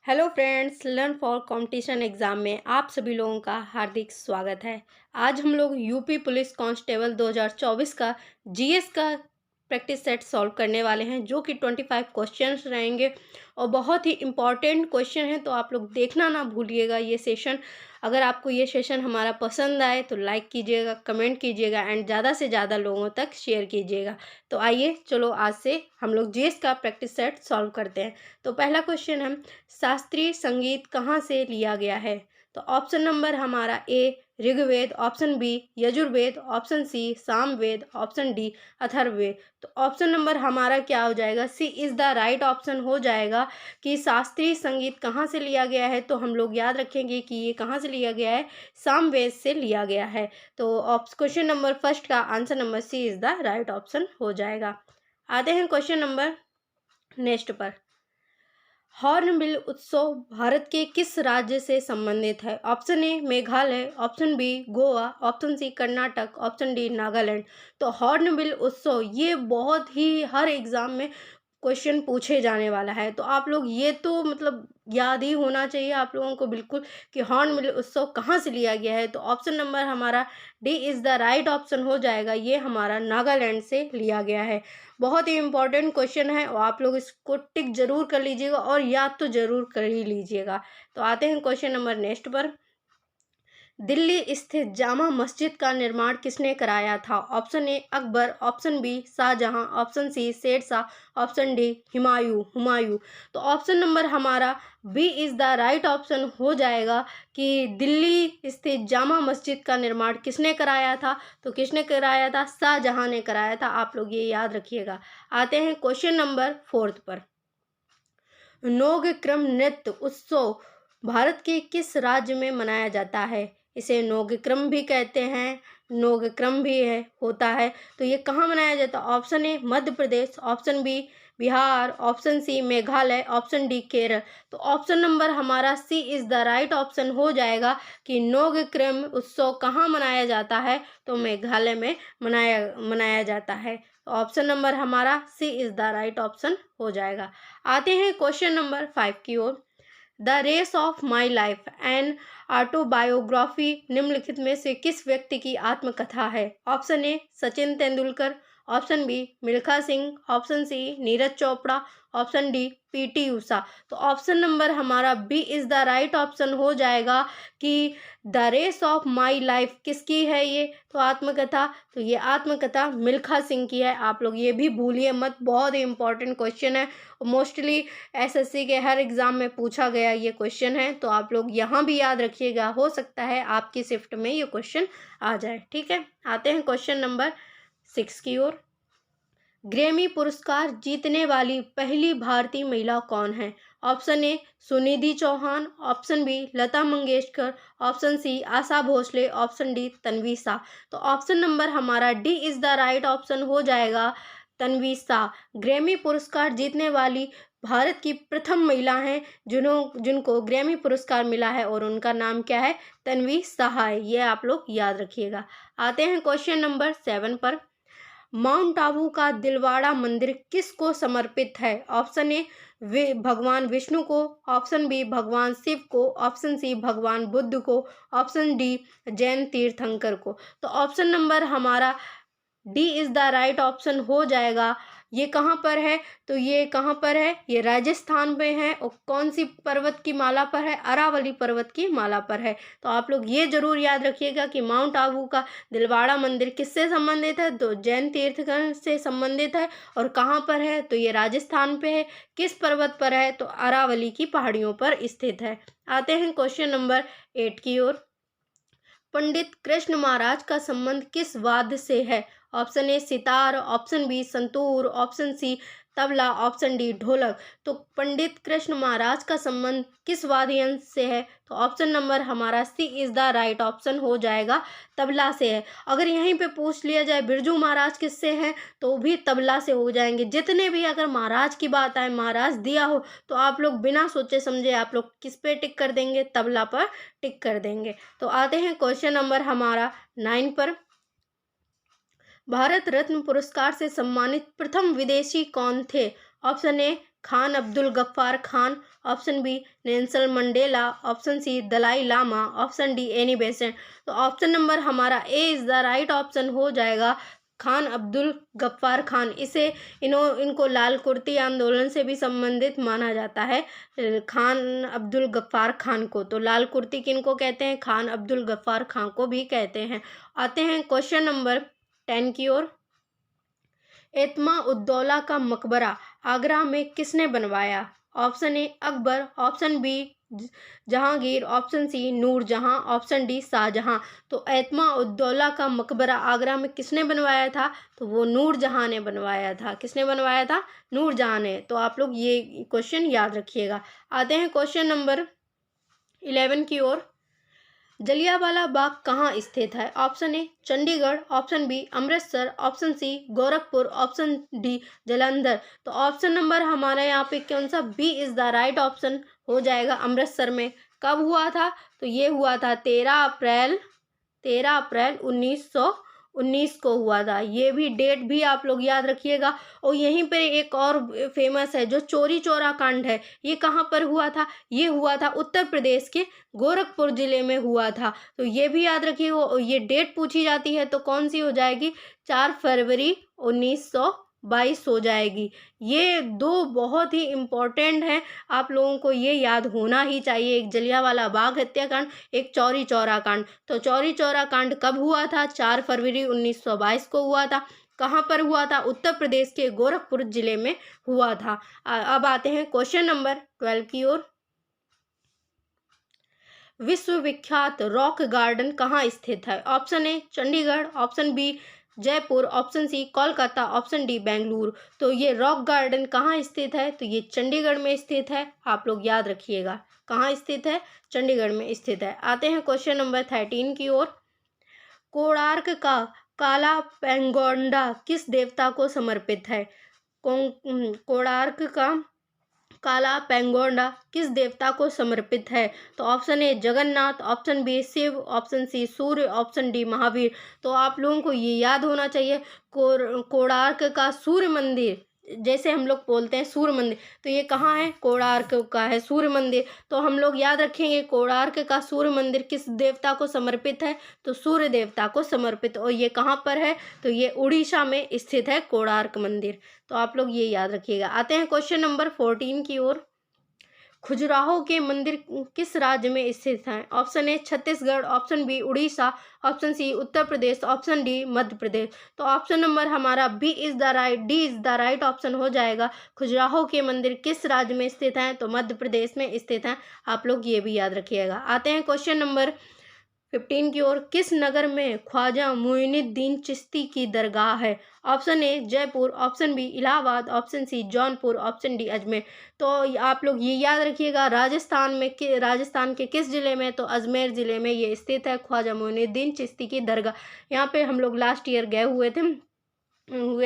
Hello friends, learn for competition exam में आप सभी लोगों का हार्दिक स्वागत है। आज हम लोग यूपी पुलिस कांस्टेबल 2024 का जीएस का प्रैक्टिस सेट सॉल्व करने वाले हैं, जो कि 25 क्वेश्चंस रहेंगे और बहुत ही इम्पॉर्टेंट क्वेश्चन है। तो आप लोग देखना ना भूलिएगा ये सेशन। अगर आपको ये सेशन हमारा पसंद आए तो लाइक कीजिएगा, कमेंट कीजिएगा एंड ज़्यादा से ज़्यादा लोगों तक शेयर कीजिएगा। तो आइए चलो आज से हम लोग जीएस का प्रैक्टिस सेट सॉल्व करते हैं। तो पहला क्वेश्चन है, शास्त्रीय संगीत कहाँ से लिया गया है? तो ऑप्शन नंबर हमारा A Rigveda, option B Yajurveda, option C Samaveda, option D Atharvaveda. तो ऑप्शन नंबर हमारा क्या हो जाएगा? C is the right option हो जाएगा कि शास्त्रीय संगीत कहाँ से लिया गया है। तो हम लोग याद रखेंगे कि ये कहाँ से लिया गया है, सामवेद से लिया गया है। तो क्वेश्चन नंबर फर्स्ट का answer number C is the right option हो जाएगा। आते हैं क्वेश्चन नंबर नेक्स्ट पर। हॉर्नबिल उत्सव भारत के किस राज्य से संबंधित है? Option A Meghalaya, option B Goa, option C Karnataka, option D Nagaland. तो हॉर्नबिल उत्सव ये बहुत ही हर एग्जाम में क्वेश्चन पूछे जाने वाला है। तो आप लोग ये तो मतलब याद ही होना चाहिए आप लोगों को बिल्कुल कि हॉर्नबिल उत्सव कहाँ से लिया गया है। तो ऑप्शन नंबर हमारा D is the right option हो जाएगा। ये हमारा नागालैंड से लिया गया है। बहुत ही इंपॉर्टेंट क्वेश्चन है और आप लोग इसको टिक जरूर कर लीजिएगा और याद तो जरूर कर ही लीजिएगा। तो आते हैं क्वेश्चन नंबर नेक्स्ट पर। दिल्ली स्थित जामा मस्जिद का निर्माण किसने कराया था? Option A Akbar, option B Shahjahan, option C Shershah, option D Humayun. तो ऑप्शन नंबर हमारा B is the right option हो जाएगा कि दिल्ली स्थित जामा मस्जिद का निर्माण किसने कराया था? तो किसने कराया था? शाहजहां ने कराया था। आप लोग ये याद रखिएगा। आते हैं क्वेश्चन नंबर फोर्थ पर। नोगक्रम नृत्य उत्सव भारत के किस राज्य में मनाया जाता है? इसे नोगक्रम भी कहते हैं, नोगक्रम भी है होता है। तो ये कहाँ मनाया जाता है? Option A Madhya Pradesh, option B Bihar, option C Meghalaya, option D Kerala. तो ऑप्शन नंबर हमारा C is the right option हो जाएगा कि नोगक्रम उत्सव कहाँ मनाया जाता है? तो मेघालय में मनाया जाता है। तो ऑप्शन नंबर हमारा C is the right option हो जाएगा। आते हैं क्वेश्चन नंबर 5 की ओर। The race of my life and autobiography निम्नलिखित में से किस व्यक्ति की आत्मकथा है? Option A Sachin Tendulkar, option B Milkha Singh, option C Neeraj Chopra, option D PT Usha. तो ऑप्शन नंबर हमारा B is the right option हो जाएगा कि the race of my life किसकी है ये? तो आत्मकथा, तो ये आत्मकथा मिल्खा सिंह की है। आप लोग ये भी भूलिए मत, बहुत ही इंपॉर्टेंट क्वेश्चन है। मोस्टली एसएससी के हर एग्ज़ाम में पूछा गया ये क्वेश्चन है। तो आप लोग यहाँ भी याद रखिएगा, हो सकता है आपकी शिफ्ट में ये क्वेश्चन आ जाए। ठीक है, आते हैं क्वेश्चन नंबर 6 की ओर। ग्रैमी पुरस्कार जीतने वाली पहली भारतीय महिला कौन है? Option A Sunidhi Chauhan, option B Lata Mangeshkar, option C Asha Bhosle, option D Tanvi Shah. तो ऑप्शन नंबर हमारा D is the right option हो जाएगा, तन्वी शाह। ग्रैमी पुरस्कार जीतने वाली भारत की प्रथम महिला हैं जिनको ग्रैमी पुरस्कार मिला है और उनका नाम क्या है? तन्वी शाह है। ये आप लोग याद रखिएगा। आते हैं क्वेश्चन नंबर 7 पर। माउंट आबू का दिलवाड़ा मंदिर किसको समर्पित है? ऑप्शन ए भगवान विष्णु को, ऑप्शन बी भगवान शिव को, ऑप्शन सी भगवान बुद्ध को, ऑप्शन डी जैन तीर्थंकर को। तो ऑप्शन नंबर हमारा D is the right option हो जाएगा। ये कहाँ पर है? तो ये कहाँ पर है? ये राजस्थान में है और कौन सी पर्वत की माला पर है? अरावली पर्वत की माला पर है। तो आप लोग ये जरूर याद रखिएगा कि माउंट आबू का दिलवाड़ा मंदिर किससे संबंधित है? तो जैन तीर्थंकर से संबंधित है। और कहाँ पर है? तो ये राजस्थान पे है। किस पर्वत पर है? तो अरावली की पहाड़ियों पर स्थित है। आते हैं क्वेश्चन नंबर 8 की ओर। पंडित कृष्ण महाराज का संबंध किस वाद्य से है? Option A sitar, option B santoor, option C tabla, option D dholak. तो पंडित कृष्ण महाराज का संबंध किस वाद्य यंत्र से है? तो ऑप्शन नंबर हमारा C is the right option हो जाएगा, तबला से है। अगर यहीं पे पूछ लिया जाए बिरजू महाराज किससे हैं, तो भी तबला से हो जाएंगे। जितने भी अगर महाराज की बात आए, महाराज दिया हो, तो आप लोग बिना सोचे समझे आप लोग किस पे टिक कर देंगे? तबला पर टिक कर देंगे। तो आते हैं क्वेश्चन नंबर हमारा 9 पर। भारत रत्न पुरस्कार से सम्मानित प्रथम विदेशी कौन थे? Option A Khan Abdul Ghaffar Khan, option B Nelson Mandela, option C Dalai Lama, option D Annie Besant. तो ऑप्शन नंबर हमारा A is the right option हो जाएगा, खान अब्दुल गफ्फार खान। इनको लाल कुर्ती आंदोलन से भी संबंधित माना जाता है, खान अब्दुल गफ्फार खान को। तो लाल कुर्ती किनको कहते हैं? खान अब्दुल गफ्फार खान को भी कहते हैं। आते हैं क्वेश्चन नंबर 10 की ओर। एतमा उद्दौला का मकबरा आगरा में किसने बनवाया? Option A Akbar, option B Jahangir, option C Noorjahan, option D Shahjahan. तो एतमा उद्दौला का मकबरा आगरा में किसने बनवाया था? तो वो नूरजहां ने बनवाया था। किसने बनवाया था? नूरजहां ने। तो आप लोग ये क्वेश्चन याद रखिएगा। आते हैं क्वेश्चन नंबर 11 की ओर। जलियांवाला बाग कहाँ स्थित है? Option A Chandigarh, option B Amritsar, option C Gorakhpur, option D Jalandhar. तो ऑप्शन नंबर हमारे यहाँ पे कौन सा? B is the right option हो जाएगा, अमृतसर में। कब हुआ था? तो ये हुआ था 13 अप्रैल 1919 को हुआ था। ये भी डेट भी आप लोग याद रखिएगा। और यहीं पे एक और फेमस है जो चौरी चौरा कांड है, ये कहाँ पर हुआ था? ये हुआ था उत्तर प्रदेश के गोरखपुर जिले में हुआ था। तो ये भी याद रखिएगा। और ये डेट पूछी जाती है तो कौन सी हो जाएगी? 4 फरवरी 1922 हो जाएगी। ये दो बहुत ही इम्पोर्टेंट हैं, आप लोगों को ये याद होना ही चाहिए। एक जलियांवाला बाग हत्याकांड, एक चौरी चौरा कांड। तो चौरी चौरा कांड कब हुआ था? 4 फरवरी 1922 को हुआ था। कहाँ पर हुआ था? उत्तर प्रदेश के गोरखपुर जिले में हुआ था। अब आते हैं क्वेश्चन नंबर 12 की ओर। विश्वविख्यात रॉक गार्डन कहाँ स्थित है? Option A Chandigarh, option B Jaipur, option C Kolkata, option D Bengaluru. तो ये रॉक गार्डन कहाँ स्थित है? तो ये चंडीगढ़ में स्थित है। आप लोग याद रखिएगा कहाँ स्थित है? चंडीगढ़ में स्थित है। आते हैं क्वेश्चन नंबर 13 की ओर। कोणार्क का काला पेंगोंडा किस देवता को समर्पित है? कोणार्क का काला पेंगोंडा किस देवता को समर्पित है? तो option A Jagannath, option B Shiv, option C Surya, option D Mahavir. तो आप लोगों को ये याद होना चाहिए, कोणार्क का सूर्य मंदिर, जैसे हम लोग बोलते हैं सूर्य मंदिर, तो ये कहाँ है? कोणार्क का है सूर्य मंदिर। तो हम लोग याद रखेंगे कोणार्क का सूर्य मंदिर किस देवता को समर्पित है? तो सूर्य देवता को समर्पित। और ये कहाँ पर है? तो ये उड़ीसा में स्थित है कोणार्क मंदिर। तो आप लोग ये याद रखिएगा। आते हैं क्वेश्चन नंबर 14 की ओर। खजुराहो के मंदिर किस राज्य में स्थित हैं? Option A Chhattisgarh, option B Orissa, option C Uttar Pradesh, option D Madhya Pradesh. तो ऑप्शन नंबर हमारा D is the right option हो जाएगा। खजुराहो के मंदिर किस राज्य में स्थित हैं? तो मध्य प्रदेश में स्थित हैं। आप लोग ये भी याद रखिएगा। आते हैं क्वेश्चन नंबर 15 की ओर। किस नगर में ख्वाजा मुइनुद्दीन चिश्ती की दरगाह है? Option A Jaipur, option B Allahabad, option C Jaunpur, option D Ajmer. तो आप लोग ये याद रखिएगा, राजस्थान के किस जिले में? तो अजमेर जिले में ये स्थित है ख्वाजा मुइनुद्दीन चिश्ती की दरगाह। यहाँ पे हम लोग लास्ट ईयर गए हुए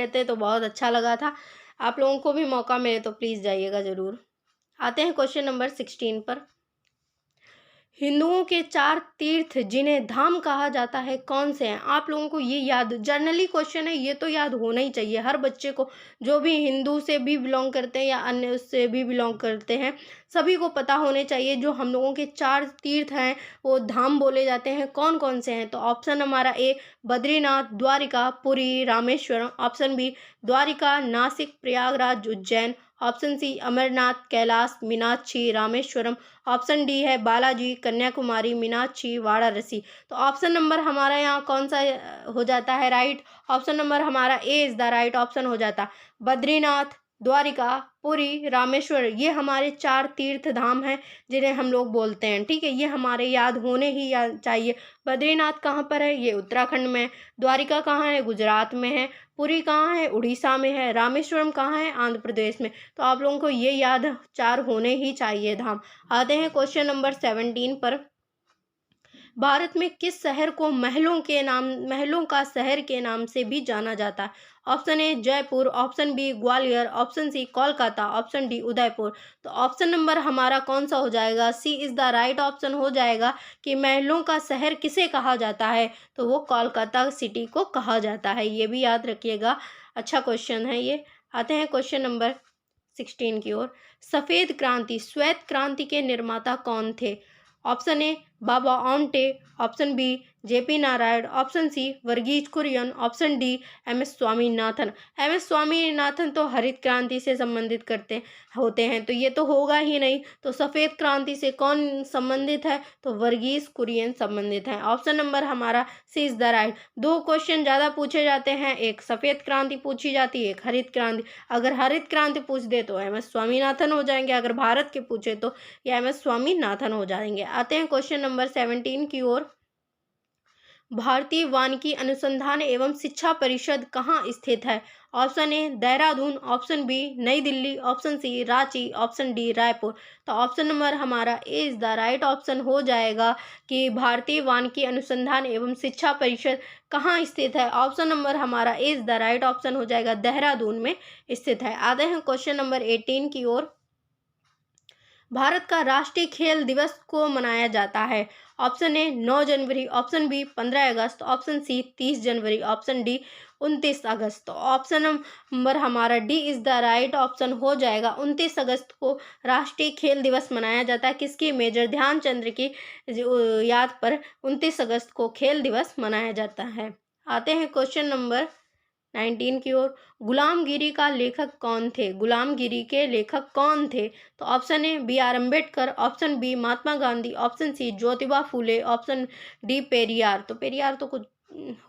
थे तो बहुत अच्छा लगा था। आप लोगों को भी मौका मिले तो प्लीज़ जाइएगा ज़रूर। आते हैं क्वेश्चन नंबर 16 पर। हिंदुओं के 4 तीर्थ जिन्हें धाम कहा जाता है कौन से हैं? आप लोगों को ये याद, जनरली क्वेश्चन है, ये तो याद होना ही चाहिए हर बच्चे को, जो भी हिंदू से भी बिलोंग करते हैं या अन्य उससे भी बिलोंग करते हैं, सभी को पता होने चाहिए। जो हम लोगों के 4 तीर्थ हैं वो धाम बोले जाते हैं, कौन कौन से हैं? तो ऑप्शन हमारा A Badrinath, Dwarka, Puri, Rameswaram, option B Dwarka, Nashik, Prayagraj, Ujjain, option C Amarnath, Kailash, Meenakshi, Rameswaram, option D है बालाजी, कन्याकुमारी, मीनाक्षी, वाराणसी। तो ऑप्शन नंबर हमारा यहाँ कौन सा हो जाता है राइट? ऑप्शन नंबर हमारा A is the right option हो जाता। बद्रीनाथ, द्वारिका, पुरी, रामेश्वर, ये हमारे 4 तीर्थ धाम हैं जिन्हें हम लोग बोलते हैं। ठीक है, ये हमारे याद होने ही चाहिए। बद्रीनाथ कहाँ पर है? ये उत्तराखंड में है। द्वारिका कहाँ है? गुजरात में है। पुरी कहाँ है? उड़ीसा में है। रामेश्वरम कहाँ है? आंध्र प्रदेश में। तो आप लोगों को ये याद 4 होने ही चाहिए धाम। आते हैं क्वेश्चन नंबर 17 पर। भारत में किस शहर को महलों का शहर के नाम से भी जाना जाता है? Option A Jaipur, option B Gwalior, option C Kolkata, option D Udaipur. तो ऑप्शन नंबर हमारा कौन सा हो जाएगा? C is the right option हो जाएगा कि महलों का शहर किसे कहा जाता है? तो वो कोलकाता सिटी को कहा जाता है। ये भी याद रखिएगा, अच्छा क्वेश्चन है ये। आते हैं क्वेश्चन नंबर 16 की ओर। सफ़ेद क्रांति, श्वेत क्रांति के निर्माता कौन थे? Option A Baba Amte, option B JP Narayan, option C Verghese Kurien, option D M S. Swaminathan. M S. Swaminathan तो हरित क्रांति से संबंधित करते होते हैं, तो ये तो होगा ही नहीं। तो सफ़ेद क्रांति से कौन संबंधित है? तो वर्गीज कुरियन संबंधित है। ऑप्शन नंबर हमारा सी इज द राइट। 2 क्वेश्चन ज़्यादा पूछे जाते हैं, एक सफ़ेद क्रांति पूछी जाती है, एक हरित क्रांति। अगर हरित क्रांति पूछ दे तो एम.एस. स्वामीनाथन हो जाएंगे, अगर भारत के पूछे तो ये एम.एस. स्वामीनाथन हो जाएंगे। आते हैं क्वेश्चन नंबर 17 की ओर। भारतीय वानिकी अनुसंधान एवं शिक्षा परिषद कहाँ स्थित है? Option A Dehradun, option B New Delhi, option C Ranchi, option D Raipur. तो ऑप्शन नंबर हमारा A is the right option हो जाएगा कि भारतीय वानिकी अनुसंधान एवं शिक्षा परिषद कहाँ स्थित है। ऑप्शन नंबर हमारा A is the right option हो जाएगा, देहरादून में स्थित है। आते हैं क्वेश्चन नंबर 18 की ओर। भारत का राष्ट्रीय खेल दिवस को मनाया जाता है? ऑप्शन ए 9 जनवरी, ऑप्शन बी 15 अगस्त, ऑप्शन सी 30 जनवरी, ऑप्शन डी 29 अगस्त। तो ऑप्शन नंबर हमारा D is the right option हो जाएगा। 29 अगस्त को राष्ट्रीय खेल दिवस मनाया जाता है। किसकी? मेजर ध्यानचंद्र की याद पर 29 अगस्त को खेल दिवस मनाया जाता है। आते हैं क्वेश्चन नंबर 19 की ओर। गुलामगिरी का लेखक कौन थे? गुलामगिरी के लेखक कौन थे? तो option A B R Ambedkar, option B Mahatma Gandhi, option C Jyotiba Phule, option D Periyar. तो पेरियार तो कुछ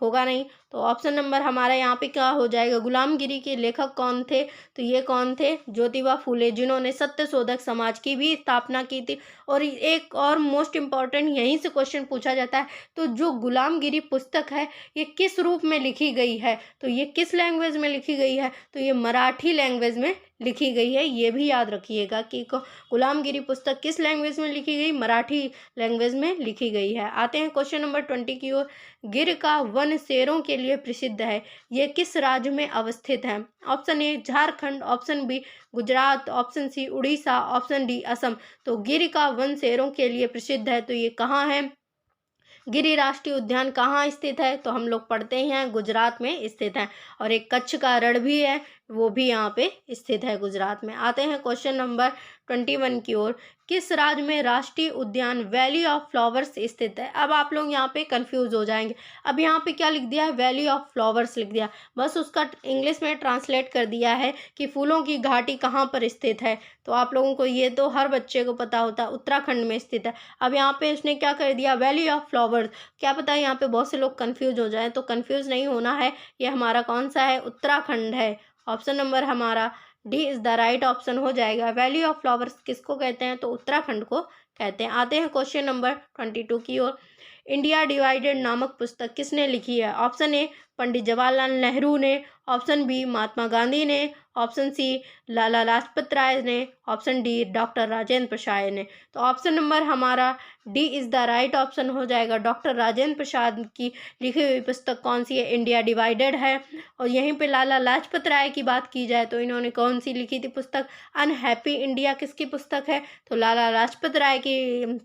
होगा नहीं, तो ऑप्शन नंबर हमारा यहाँ पे क्या हो जाएगा? गुलामगिरी के लेखक कौन थे? तो ये कौन थे? ज्योतिबा फूले, जिन्होंने सत्यशोधक समाज की भी स्थापना की थी। और एक और मोस्ट इम्पॉर्टेंट यहीं से क्वेश्चन पूछा जाता है, तो जो गुलामगिरी पुस्तक है ये किस रूप में लिखी गई है? तो ये किस लैंग्वेज में लिखी गई है? तो ये मराठी लैंग्वेज में लिखी गई है। ये भी याद रखिएगा कि गुलामगिरी पुस्तक किस लैंग्वेज में लिखी गई? मराठी लैंग्वेज में लिखी गई है। आते हैं क्वेश्चन नंबर 20 की ओर। गिर का वन शेरों के लिए प्रसिद्ध है, ये किस राज्य में अवस्थित है? Option A Jharkhand, option B Gujarat, option C Orissa, option D Assam. तो गिर का वन शेरों के लिए प्रसिद्ध है, तो ये कहाँ है? गिरि राष्ट्रीय उद्यान कहाँ स्थित है? तो हम लोग पढ़ते हैं गुजरात में स्थित है। और एक कच्छ का रण भी है, वो भी यहाँ पे स्थित है गुजरात में। आते हैं क्वेश्चन नंबर 21 की ओर। किस राज्य में राष्ट्रीय उद्यान वैली ऑफ फ्लावर्स स्थित है? अब आप लोग यहाँ पे कंफ्यूज हो जाएंगे। अब यहाँ पे क्या लिख दिया है? वैली ऑफ फ्लावर्स लिख दिया, बस उसका इंग्लिश में ट्रांसलेट कर दिया है कि फूलों की घाटी कहाँ पर स्थित है। तो आप लोगों को ये तो हर बच्चे को पता होता है, उत्तराखंड में स्थित है। अब यहाँ पे उसने क्या कर दिया? Valley of flowers. क्या पता है यहाँ पे बहुत से लोग कंफ्यूज हो जाएं, तो कंफ्यूज नहीं होना है। ये हमारा कौन सा है? उत्तराखंड है। ऑप्शन नंबर हमारा D is the right option हो जाएगा। वैली ऑफ फ्लावर्स किसको कहते हैं? तो उत्तराखंड को कहते हैं। आते हैं क्वेश्चन नंबर 22 की ओर। इंडिया डिवाइडेड नामक पुस्तक किसने लिखी है? ऑप्शन ए पंडित जवाहरलाल नेहरू ने, ऑप्शन बी महात्मा गांधी ने, ऑप्शन सी लाला लाजपत राय ने, option D doctor Rajendra Prasad ने। तो ऑप्शन नंबर हमारा D is the right option हो जाएगा। डॉक्टर राजेंद्र प्रसाद की लिखी हुई पुस्तक कौन सी है? इंडिया डिवाइडेड है। और यहीं पे लाला लाजपत राय की बात की जाए तो इन्होंने कौन सी लिखी थी पुस्तक? अनहैप्पी इंडिया किसकी पुस्तक है? तो लाला लाजपत राय की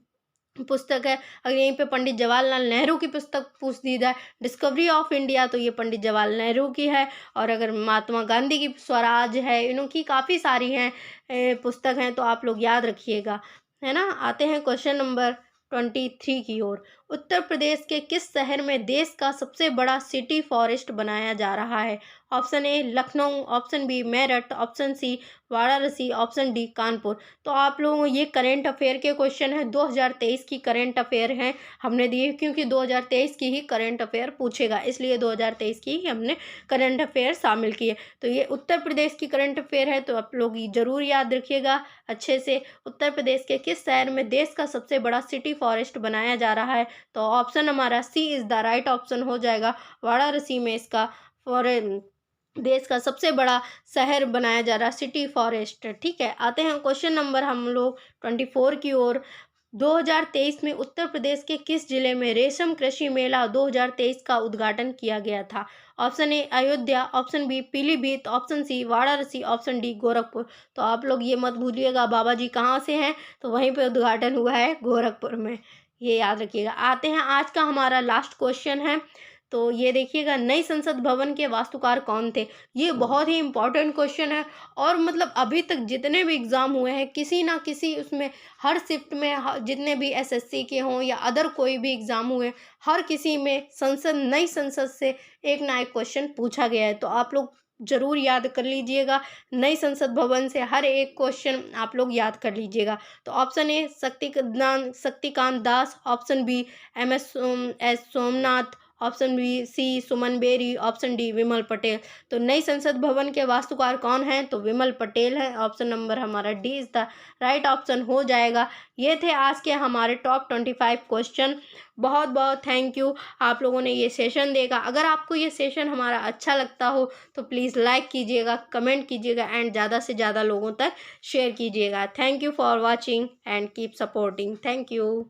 पुस्तक है। अगर यहीं पे पंडित जवाहरलाल नेहरू की पुस्तक पूछ दी जाए, डिस्कवरी ऑफ इंडिया, तो ये पंडित जवाहरलाल नेहरू की है। और अगर महात्मा गांधी की स्वराज है, इनकी काफ़ी सारी हैं पुस्तक हैं, तो आप लोग याद रखिएगा, है ना। आते हैं क्वेश्चन नंबर 23 की ओर। उत्तर प्रदेश के किस शहर में देश का सबसे बड़ा सिटी फॉरेस्ट बनाया जा रहा है? Option A Lucknow, option B Meerut, option C Varanasi, option D Kanpur. तो आप लोगों ये करंट अफेयर के क्वेश्चन है, 2023 की करंट अफेयर हैं हमने दिए, क्योंकि 2023 की ही करंट अफेयर पूछेगा, इसलिए 2023 की ही हमने करंट अफेयर शामिल किए। तो ये उत्तर प्रदेश की करंट अफेयर है, तो आप लोग ज़रूर याद रखिएगा अच्छे से। उत्तर प्रदेश के किस शहर में देश का सबसे बड़ा सिटी फॉरेस्ट बनाया जा रहा है? तो ऑप्शन हमारा C is the right option हो जाएगा। वाराणसी में इसका देश का सबसे बड़ा शहर बनाया जा रहा सिटी फॉरेस्ट। ठीक है, आते हैं क्वेश्चन नंबर हम लोग 24 की ओर। 2023 में उत्तर प्रदेश के किस जिले में रेशम कृषि मेला 2023 का उद्घाटन किया गया था? Option A Ayodhya, option B Pilibhit, option C Varanasi, option D Gorakhpur. तो आप लोग ये मत भूलिएगा बाबा जी कहाँ से हैं, तो वहीं पे उद्घाटन हुआ है गोरखपुर में, ये याद रखिएगा। आते हैं आज का हमारा लास्ट क्वेश्चन है, तो ये देखिएगा, नई संसद भवन के वास्तुकार कौन थे? ये बहुत ही इम्पोर्टेंट क्वेश्चन है और मतलब अभी तक जितने भी एग्ज़ाम हुए हैं, किसी ना किसी उसमें हर शिफ्ट में जितने भी एसएससी के हों या अदर कोई भी एग्ज़ाम हुए, हर किसी में नई संसद से एक ना एक क्वेश्चन पूछा गया है। तो आप लोग ज़रूर याद कर लीजिएगा, नई संसद भवन से हर एक क्वेश्चन आप लोग याद कर लीजिएगा। तो option A Shaktikanta Das, option B S Somnath, option B C Suman Bery, option D Vimal Patel. तो नई संसद भवन के वास्तुकार कौन हैं? तो विमल पटेल हैं। ऑप्शन नंबर हमारा D is the right option हो जाएगा। ये थे आज के हमारे टॉप 25 क्वेश्चन। बहुत बहुत थैंक यू, आप लोगों ने ये सेशन देखा। अगर आपको ये सेशन हमारा अच्छा लगता हो तो प्लीज़ लाइक कीजिएगा, कमेंट कीजिएगा एंड ज़्यादा से ज़्यादा लोगों तक शेयर कीजिएगा। Thank you for watching and keep supporting. Thank you.